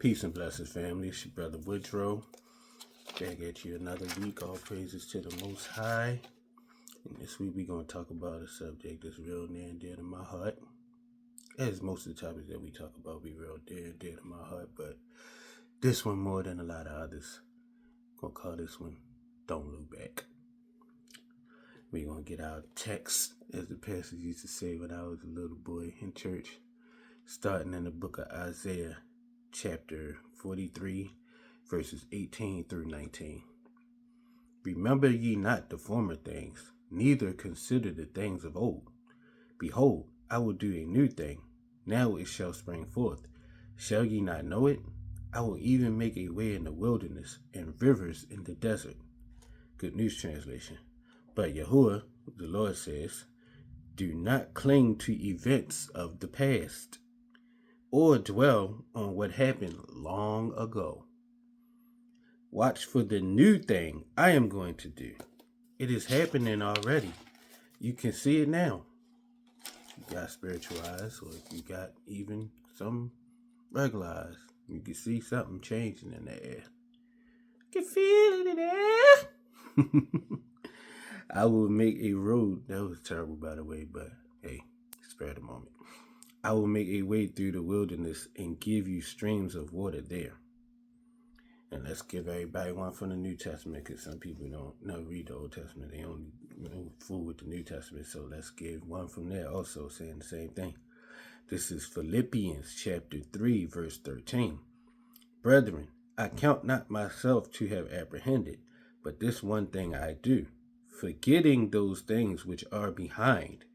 Peace and blessings, family. It's your brother Woodrow. Back at you another week. All praises to the Most High. And this week we're going to talk about a subject that's real near and dear to my heart. As most of the topics that we talk about be real dear and dear to my heart. But this one more than a lot of others. I'm going to call this one Don't Look Back. We're going to get our text, as the pastor used to say when I was a little boy in church. Starting in the book of Isaiah, chapter 43, verses 18 through 19. Remember ye not the former things, neither consider the things of old. Behold, I will do a new thing. Now it shall spring forth. Shall ye not know it? I will even make a way in the wilderness and rivers in the desert. Good News Translation. But Yahuwah, the Lord says, do not cling to events of the past, or dwell on what happened long ago. Watch for the new thing I am going to do. It is happening already. You can see it now. You got spiritual eyes, or if you got even some regular eyes, you can see something changing in the air. I can feel it in the air. I will make a road. That was terrible, by the way, but hey, spare the moment. I will make a way through the wilderness and give you streams of water there. And let's give everybody one from the New Testament, because some people don't read the Old Testament. They only fool with the New Testament. So let's give one from there also saying the same thing. This is Philippians chapter 3, verse 13. Brethren, I count not myself to have apprehended, but this one thing I do, forgetting those things which are behind,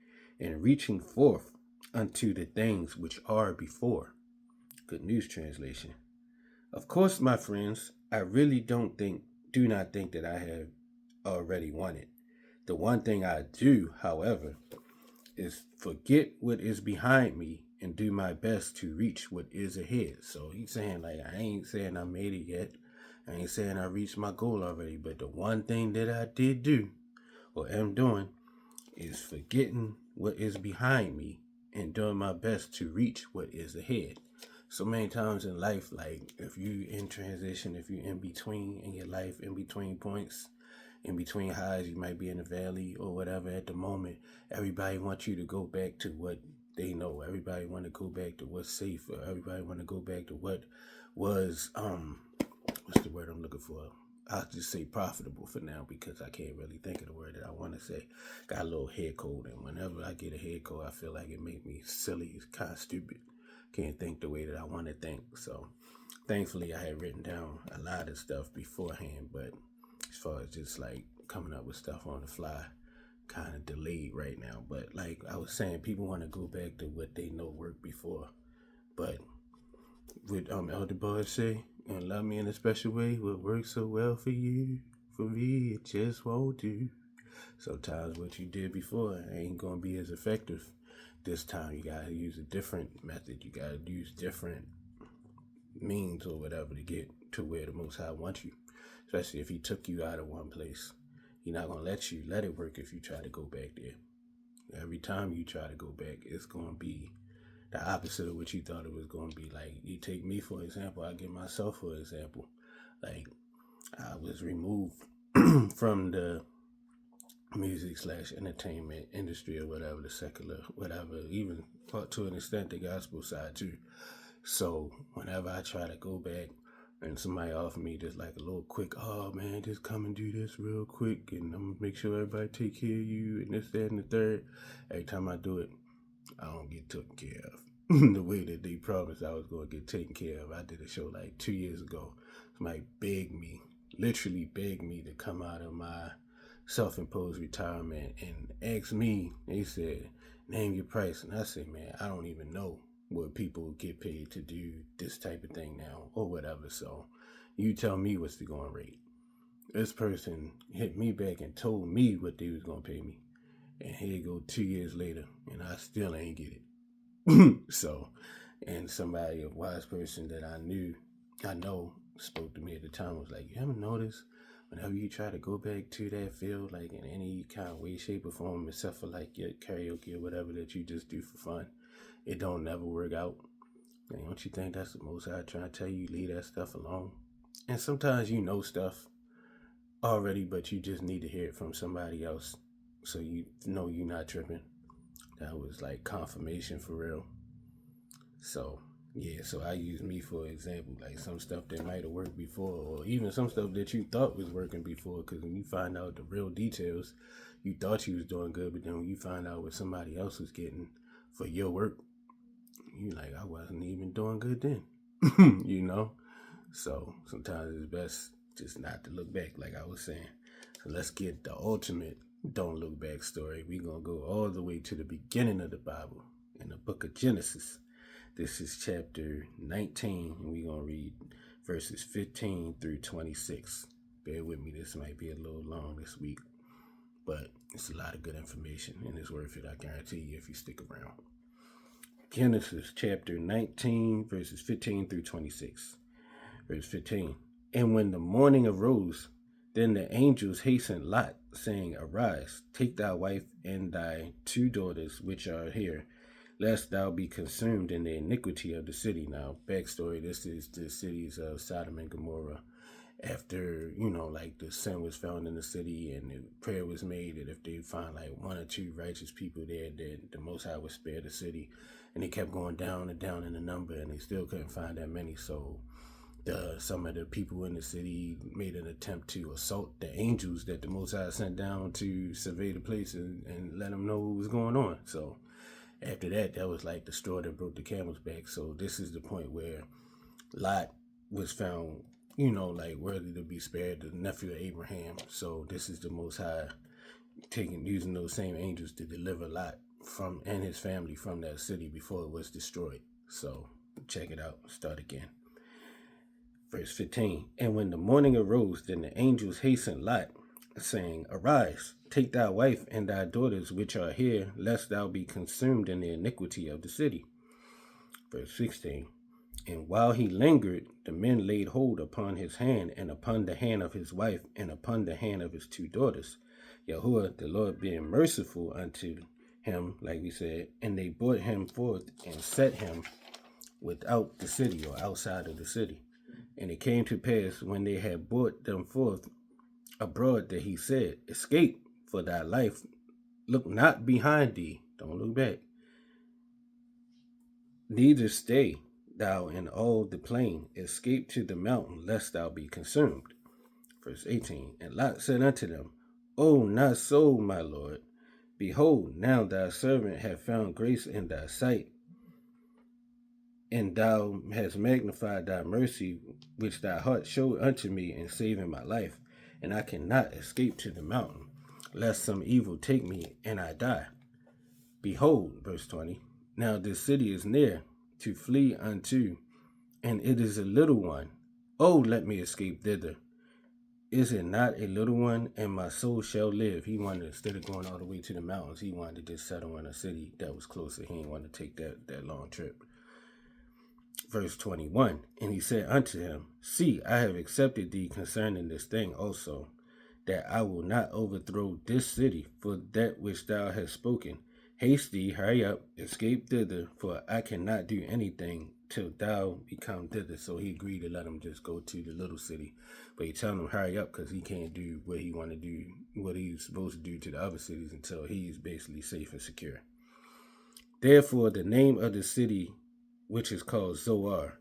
and reaching forth unto the things which are before. Good News Translation. Of course, my friends, I really do not think that I have already won it. The one thing I do, however, is forget what is behind me and do my best to reach what is ahead. So he's saying, like, I ain't saying I made it yet. I ain't saying I reached my goal already. But the one thing that I did do, or am doing, is forgetting what is behind me and doing my best to reach what is ahead. So many times in life, like if you in transition, if you in between in your life, in between points, in between highs, you might be in a valley or whatever at the moment. Everybody wants you to go back to what they know. Everybody want to go back to what's safe. Or everybody want to go back to what was what's the word I'm looking for? I'll just say profitable for now, because I can't really think of the word that I want to say. Got a little head cold, and whenever I get a head cold, I feel like it makes me silly. It's kind of stupid. Can't think the way that I want to think. So thankfully I had written down a lot of stuff beforehand, but as far as just like coming up with stuff on the fly, kind of delayed right now. But like I was saying, people want to go back to what they know worked before. But what Elder Bud say, and love me in a special way, what works so well for you, for me, it just won't do. Sometimes what you did before ain't gonna be as effective this time. You gotta use a different method. You gotta use different means or whatever to get to where the Most High wants you. Especially if he took you out of one place. He's not gonna let it work if you try to go back there. Every time you try to go back, it's gonna be the opposite of what you thought it was gonna be. Like, you take me for example, I give myself for example. Like, I was removed from the music / entertainment industry or whatever, the secular, whatever, even to an extent the gospel side too. So whenever I try to go back and somebody offer me just like a little quick, oh man, just come and do this real quick and I'm gonna make sure everybody take care of you and this, that, and the third. Every time I do it, I don't get taken care of the way that they promised I was going to get taken care of. I did a show like 2 years ago. Somebody literally begged me to come out of my self-imposed retirement and asked me, they said, name your price. And I said, man, I don't even know what people get paid to do this type of thing now or whatever. So you tell me what's the going rate. This person hit me back and told me what they was going to pay me. And here you go 2 years later, and I still ain't get it. So, and somebody, a wise person that I know, spoke to me at the time, was like, you ever notice whenever you try to go back to that field, like in any kind of way, shape, or form, except for like your karaoke or whatever that you just do for fun, it don't never work out. And don't you think that's the Most High trying to tell you, leave that stuff alone? And sometimes you know stuff already, but you just need to hear it from somebody else so you know you're not tripping. That was like confirmation for real. So yeah, so I use me for example, like some stuff that might have worked before, or even some stuff that you thought was working before, because when you find out the real details, you thought you was doing good, but then when you find out what somebody else was getting for your work, you like, I wasn't even doing good then. you know? So sometimes it's best just not to look back, like I was saying. So let's get the ultimate don't look back story. We're going to go all the way to the beginning of the Bible in the book of Genesis. This is chapter 19, and we're going to read verses 15 through 26. Bear with me, this might be a little long this week, but it's a lot of good information, and it's worth it, I guarantee you, if you stick around. Genesis chapter 19, verses 15 through 26. Verse 15. And when the morning arose, then the angels hastened Lot, saying, Arise, take thy wife and thy 2 daughters which are here, lest thou be consumed in the iniquity of the city. Now, backstory, this is the cities of Sodom and Gomorrah. After, like the sin was found in the city and the prayer was made that if they find like 1 or 2 righteous people there, then the Most High would spare the city. And they kept going down and down in the number, and they still couldn't find that many. So some of the people in the city made an attempt to assault the angels that the Most High sent down to survey the place and let them know what was going on. So after that was like the straw that broke the camel's back. So this is the point where Lot was found, like worthy to be spared, the nephew of Abraham. So this is the Most High using those same angels to deliver Lot and his family from that city before it was destroyed. So check it out. Start again. Verse 15. And when the morning arose, then the angels hastened Lot, saying, Arise, take thy wife and thy daughters which are here, lest thou be consumed in the iniquity of the city. Verse 16. And while he lingered, the men laid hold upon his hand, and upon the hand of his wife, and upon the hand of his 2 daughters. Yahuwah, the Lord, being merciful unto him, like we said, and they brought him forth and set him without the city, or outside of the city. And it came to pass, when they had brought them forth abroad, that he said, Escape for thy life, look not behind thee, don't look back, neither stay thou in all the plain, escape to the mountain, lest thou be consumed. Verse 18. And Lot said unto them, O, not so, my Lord. Behold, now thy servant hath found grace in thy sight, and thou hast magnified thy mercy, which thy heart showed unto me in saving my life, and I cannot escape to the mountain, lest some evil take me and I die. Behold, verse 20, now this city is near to flee unto, and it is a little one. Oh, let me escape thither. Is it not a little one, and my soul shall live? He wanted, instead of going all the way to the mountains, he wanted to just settle in a city that was closer. He didn't want to take that long trip. Verse 21, and he said unto him, See, I have accepted thee concerning this thing also, that I will not overthrow this city for that which thou hast spoken. Haste thee, hurry up, escape thither, for I cannot do anything till thou be come thither. So he agreed to let him just go to the little city. But he told him hurry up because he can't do what he want to do, what he's supposed to do to the other cities until he's basically safe and secure. Therefore, the name of the city, which is called Zoar,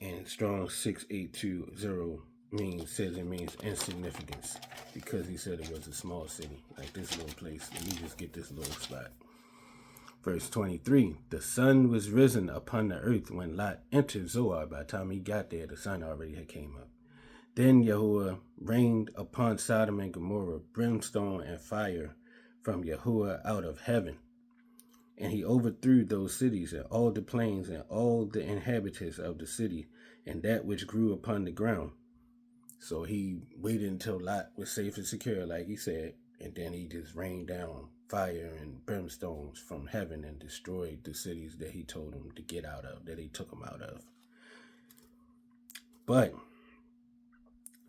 and Strong 6820 says it means insignificance, because he said it was a small city, like this little place. Let me just get this little spot. Verse 23, the sun was risen upon the earth when Lot entered Zoar. By the time he got there, the sun already had came up. Then Yahuwah rained upon Sodom and Gomorrah brimstone and fire from Yahuwah out of heaven. And he overthrew those cities and all the plains and all the inhabitants of the city and that which grew upon the ground. So he waited until Lot was safe and secure, like he said, and then he just rained down fire and brimstones from heaven and destroyed the cities that he told him to get out of, that he took him out of. But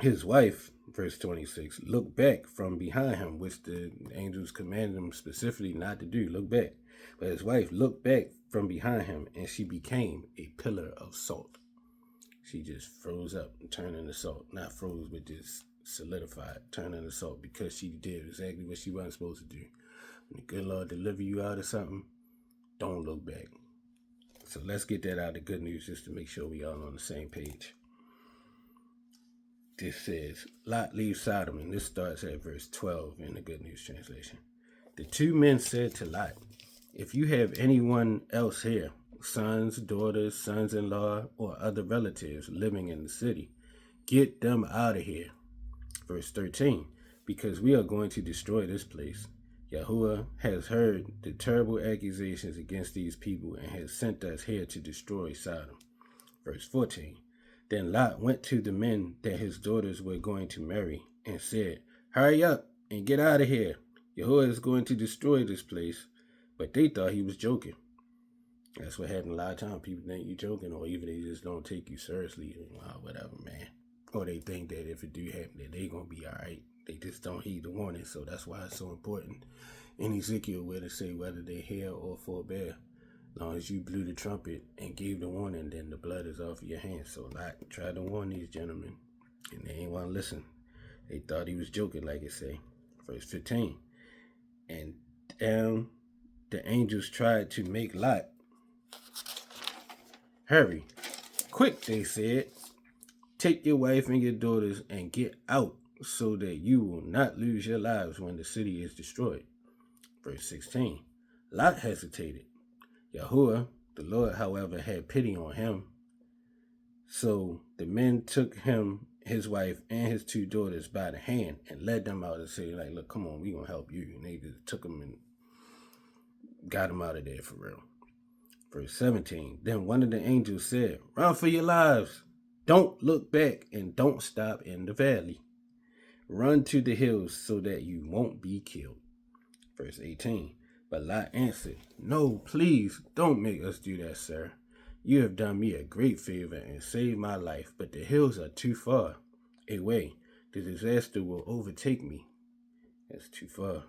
his wife, verse 26, looked back from behind him, which the angels commanded him specifically not to do. Look back. But his wife looked back from behind him, and she became a pillar of salt. She just froze up and turned into salt. Not froze, but just solidified, turned into salt because she did exactly what she wasn't supposed to do. When the good Lord deliver you out of something, don't look back. So let's get that out of good news just to make sure we all on the same page. This says, Lot leaves Sodom, and this starts at verse 12 in the Good News Translation. The two men said to Lot, if you have anyone else here, sons, daughters, sons-in-law, or other relatives living in the city, get them out of here. Verse 13, because we are going to destroy this place. Yahuwah has heard the terrible accusations against these people and has sent us here to destroy Sodom. Verse 14, then Lot went to the men that his daughters were going to marry and said, hurry up and get out of here. Yahuwah is going to destroy this place. But they thought he was joking. That's what happened a lot of times. People think you joking, or even they just don't take you seriously, or whatever, man. Or they think that if it do happen, that they gonna be all right. They just don't heed the warning. So that's why it's so important in Ezekiel where to say whether they hear or forbear. As long as you blew the trumpet and gave the warning, then the blood is off of your hands. So Lot tried to warn these gentlemen, and they ain't want to listen. They thought he was joking, like it say. Verse 15. And the angels tried to make Lot hurry. Quick, they said. Take your wife and your daughters and get out so that you will not lose your lives when the city is destroyed. Verse 16. Lot hesitated. Yahuwah, the Lord, however, had pity on him. So the men took him, his wife, and his two daughters by the hand and led them out and said, like, look, come on, we gonna help you. And they just took them and got him out of there for real. Verse 17, then one of the angels said, run for your lives. Don't look back and don't stop in the valley. Run to the hills so that you won't be killed. Verse 18, but Lot answered, no, please don't make us do that, sir. You have done me a great favor and saved my life, but the hills are too far away. The disaster will overtake me. That's too far.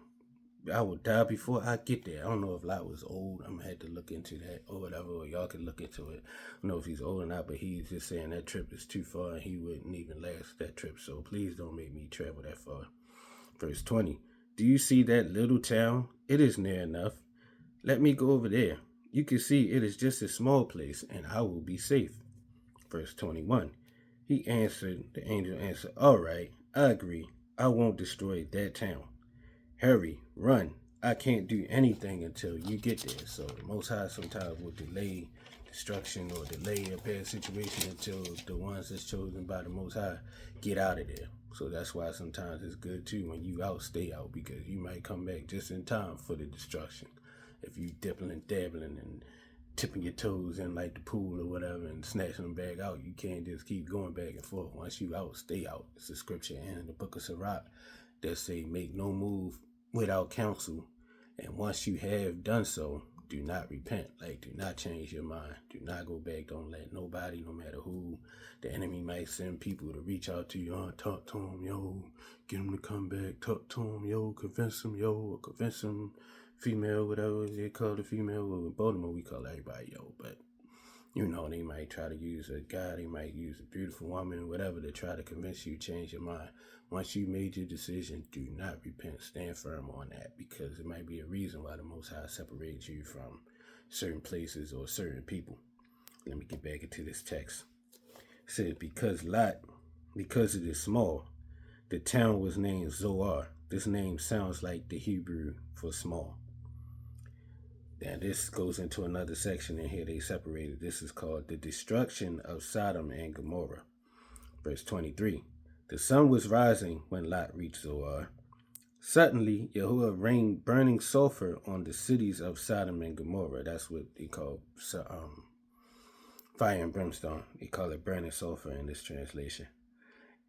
I will die before I get there. I don't know if Lot was old. I'm going to have to look into that or whatever, or y'all can look into it. I don't know if he's old or not, but he's just saying that trip is too far and he wouldn't even last that trip. So please don't make me travel that far. Verse 20. Do you see that little town? It is near enough. Let me go over there. You can see it is just a small place and I will be safe. Verse 21. The angel answered, all right, I agree. I won't destroy that town. Hurry, run. I can't do anything until you get there. So the Most High sometimes will delay destruction or delay a bad situation until the ones that's chosen by the Most High get out of there. So that's why sometimes it's good too when you out, stay out, because you might come back just in time for the destruction. If you dipping and dabbling and tipping your toes in like the pool or whatever and snatching them back out, you can't just keep going back and forth. Once you out, stay out. It's a scripture in the book of Sirach that say make no move without counsel, and once you have done so, do not repent. Like, do not change your mind. Do not go back. Don't let nobody, no matter who, the enemy might send people to reach out to you. Talk to them, yo. Get them to come back. Talk to them, yo. Convince them, yo. Or convince them, female, whatever they call the female. Well, in Baltimore, we call everybody, yo. But, you know, they might try to use a guy. They might use a beautiful woman, whatever, to try to convince you, change your mind. Once you made your decision, do not repent. Stand firm on that, because it might be a reason why the Most High separates you from certain places or certain people. Let me get back into this text. It says, because it is small, the town was named Zoar. This name sounds like the Hebrew for small. Now this goes into another section in here they separated. This is called the destruction of Sodom and Gomorrah. Verse 23. The sun was rising when Lot reached Zoar. Suddenly, Yahuwah rained burning sulfur on the cities of Sodom and Gomorrah. That's what they call fire and brimstone. They call it burning sulfur in this translation.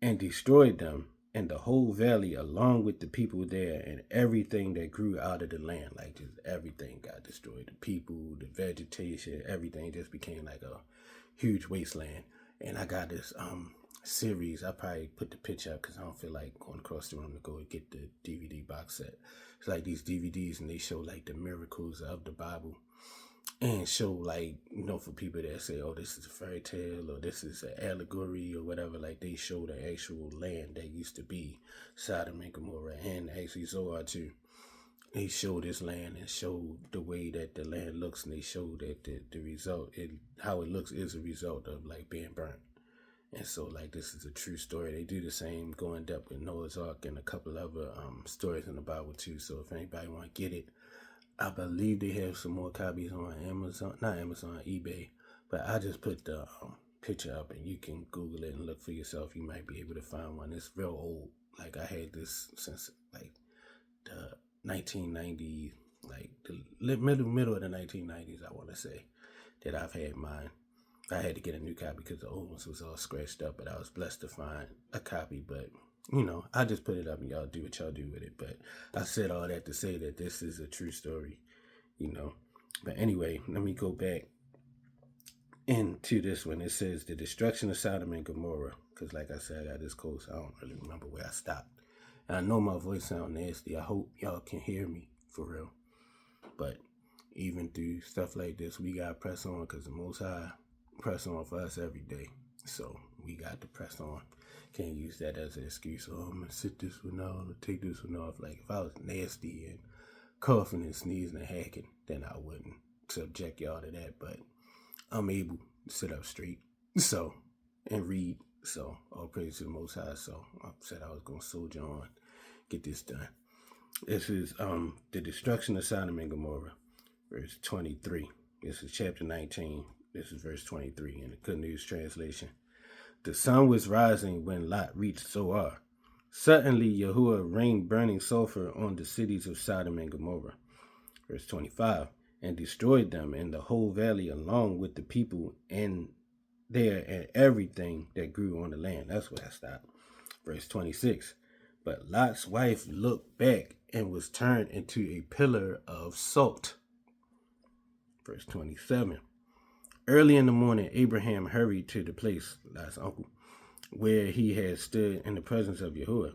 And destroyed them and the whole valley along with the people there and everything that grew out of the land. Like, just everything got destroyed. The people, the vegetation, everything just became like a huge wasteland. And I got this series. I probably put the picture up because I don't feel like going across the room to go and get the DVD box set. It's like these DVDs and they show like the miracles of the Bible. and show, like, for people that say, oh, this is a fairy tale or this is an allegory or whatever, like they show the actual land that used to be Sodom and Gomorrah, and actually Zoar too. They show this land and show the way that the land looks, and they show that the result, how it looks is a result of like being burnt. And so, like, this is a true story. They do the same going depth with Noah's Ark and a couple other stories in the Bible too. So if anybody want to get it, I believe they have some more copies on Amazon, not Amazon, eBay. But I just put the picture up, and you can Google it and look for yourself. You might be able to find one. It's real old. Like, I had this since like the 1990s, like the middle of the 1990s, I want to say, that I've had mine. I had to get a new copy because the old ones was all scratched up, but I was blessed to find a copy. But I just put it up and y'all do what y'all do with it. But I said all that to say that this is a true story, But anyway, let me go back into this one. It says the destruction of Sodom and Gomorrah. Because like I said, I got this close. I don't really remember where I stopped. And I know my voice sounds nasty. I hope y'all can hear me for real. But even through stuff like this, we got to press on because the Most High press on for us every day. So we got to press on. Can't use that as an excuse. Oh, I'm gonna sit this one out or take this one off. Like, if I was nasty and coughing and sneezing and hacking, then I wouldn't subject y'all to that. But I'm able to sit up straight, and read. So all praise to the Most High. So I said I was gonna soldier on, get this done. This is the destruction of Sodom and Gomorrah, verse 23. This is chapter 19. This is verse 23 in the Good News Translation. The sun was rising when Lot reached Zoar. Suddenly Yahuwah rained burning sulfur on the cities of Sodom and Gomorrah. Verse 25. And destroyed them and the whole valley along with the people and there and everything that grew on the land. That's where I stopped. Verse 26. But Lot's wife looked back and was turned into a pillar of salt. Verse 27. Early in the morning, Abraham hurried to the place, Lot's uncle, where he had stood in the presence of Yahuwah.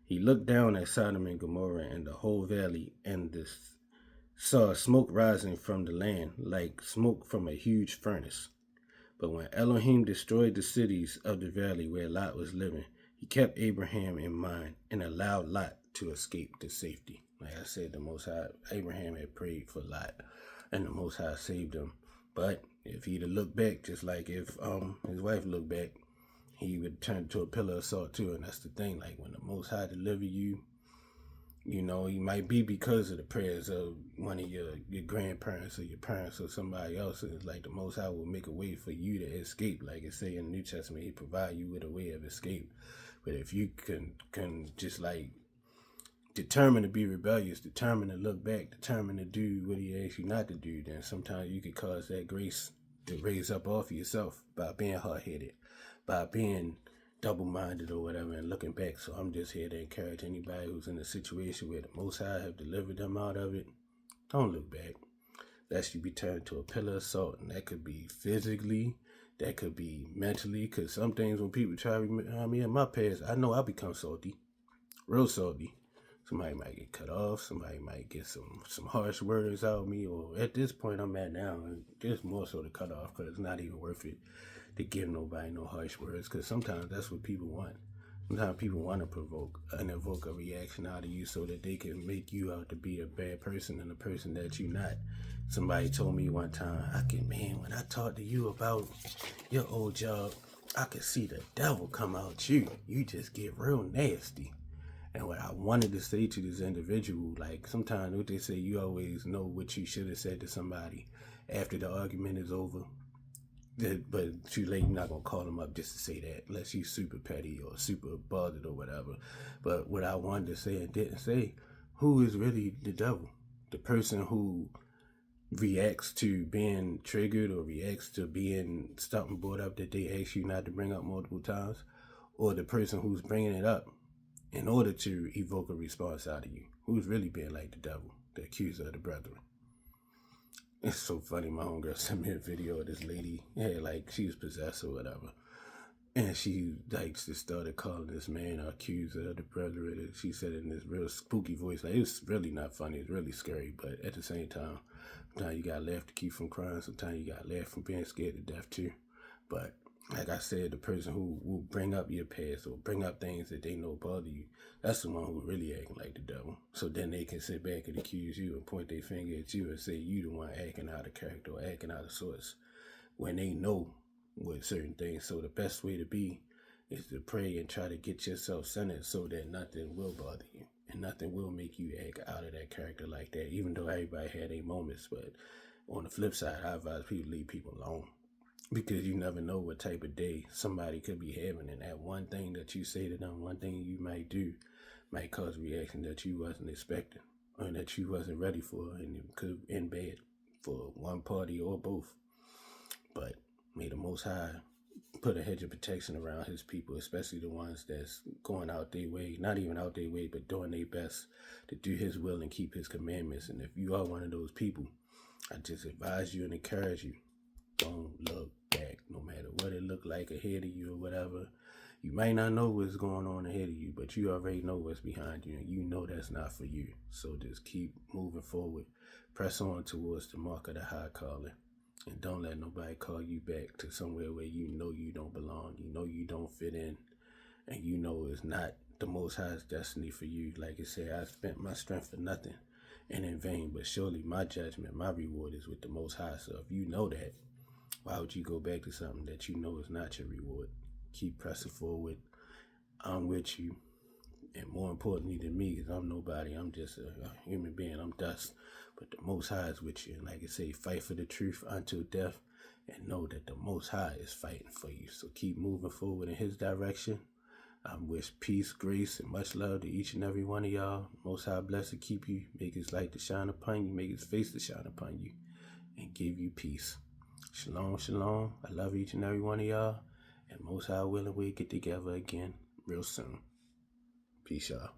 He looked down at Sodom and Gomorrah and the whole valley, and saw smoke rising from the land like smoke from a huge furnace. But when Elohim destroyed the cities of the valley where Lot was living, he kept Abraham in mind and allowed Lot to escape to safety. Like I said, the Most High, Abraham had prayed for Lot, and the Most High saved him. But if he'd have looked back, just like if his wife looked back, he would turn to a pillar of salt too. And that's the thing, like when the Most High deliver you, it might be because of the prayers of one of your grandparents or your parents or somebody else. It's like the Most High will make a way for you to escape. Like it say in the New Testament, he provide you with a way of escape. But if you can just like determined to be rebellious, determined to look back, determined to do what he asks you not to do, then sometimes you could cause that grace to raise up off of yourself by being hard-headed, by being double-minded or whatever and looking back. So I'm just here to encourage anybody who's in a situation where the Most High have delivered them out of it. Don't look back. Lest you be turned to a pillar of salt, and that could be physically, that could be mentally, because some things when people try to remind me of my past, I know I become salty, real salty. Somebody might get cut off. Somebody might get some harsh words out of me. Or at this point I'm at now, there's more so to cut off because it's not even worth it to give nobody no harsh words. Because sometimes that's what people want. Sometimes people want to provoke and evoke a reaction out of you so that they can make you out to be a bad person and a person that you're not. Somebody told me one time, when I talk to you about your old job, I could see the devil come out you. You just get real nasty. And what I wanted to say to this individual, like sometimes what they say, you always know what you should have said to somebody after the argument is over. But too late, you're not going to call them up just to say that, unless you're super petty or super bothered or whatever. But what I wanted to say and didn't say, who is really the devil? The person who reacts to being triggered or reacts to being something brought up that they ask you not to bring up multiple times? Or the person who's bringing it up in order to evoke a response out of you? Who's really being like the devil, the accuser of the brethren? It's so funny. My homegirl sent me a video of this lady. Yeah, like she was possessed or whatever. And she like just started calling this man an accuser of the brethren. And she said it in this real spooky voice. Like, it was really not funny. It's really scary. But at the same time, Sometimes you gotta laugh to keep from crying. Sometimes you gotta laugh from being scared to death too. But like I said, the person who will bring up your past or bring up things that they know bother you, that's the one who really acting like the devil. So then they can sit back and accuse you and point their finger at you and say you the one acting out of character or acting out of sorts when they know what certain things. So the best way to be is to pray and try to get yourself centered so that nothing will bother you and nothing will make you act out of that character like that, even though everybody had their moments. But on the flip side, I advise people to leave people alone, because you never know what type of day somebody could be having, and that one thing that you say to them, one thing you might do, might cause a reaction that you wasn't expecting or that you wasn't ready for, and it could end bad for one party or both. But may the Most High put a hedge of protection around his people, especially the ones that's going out their way, not even out their way, but doing their best to do his will and keep his commandments. And if you are one of those people, I just advise you and encourage you, don't look back, no matter what it look like ahead of you or whatever. You might not know what's going on ahead of you, but you already know what's behind you, and you know that's not for you. So just keep moving forward. Press on towards the mark of the high calling. And don't let nobody call you back to somewhere where you know you don't belong, you know you don't fit in, and you know it's not the Most High's destiny for you. Like I said, I spent my strength for nothing and in vain, but surely my judgment, my reward is with the Most High. So if you know that, why would you go back to something that you know is not your reward? Keep pressing forward. I'm with you. And more importantly than me, because I'm nobody, I'm just a human being, I'm dust. But the Most High is with you. And like I say, fight for the truth until death, and know that the Most High is fighting for you. So keep moving forward in his direction. I wish peace, grace, and much love to each and every one of y'all. Most High bless and keep you, make his light to shine upon you, make his face to shine upon you, and give you peace. Shalom, shalom. I love each and every one of y'all. And Most High willing, we'll get together again real soon. Peace, y'all.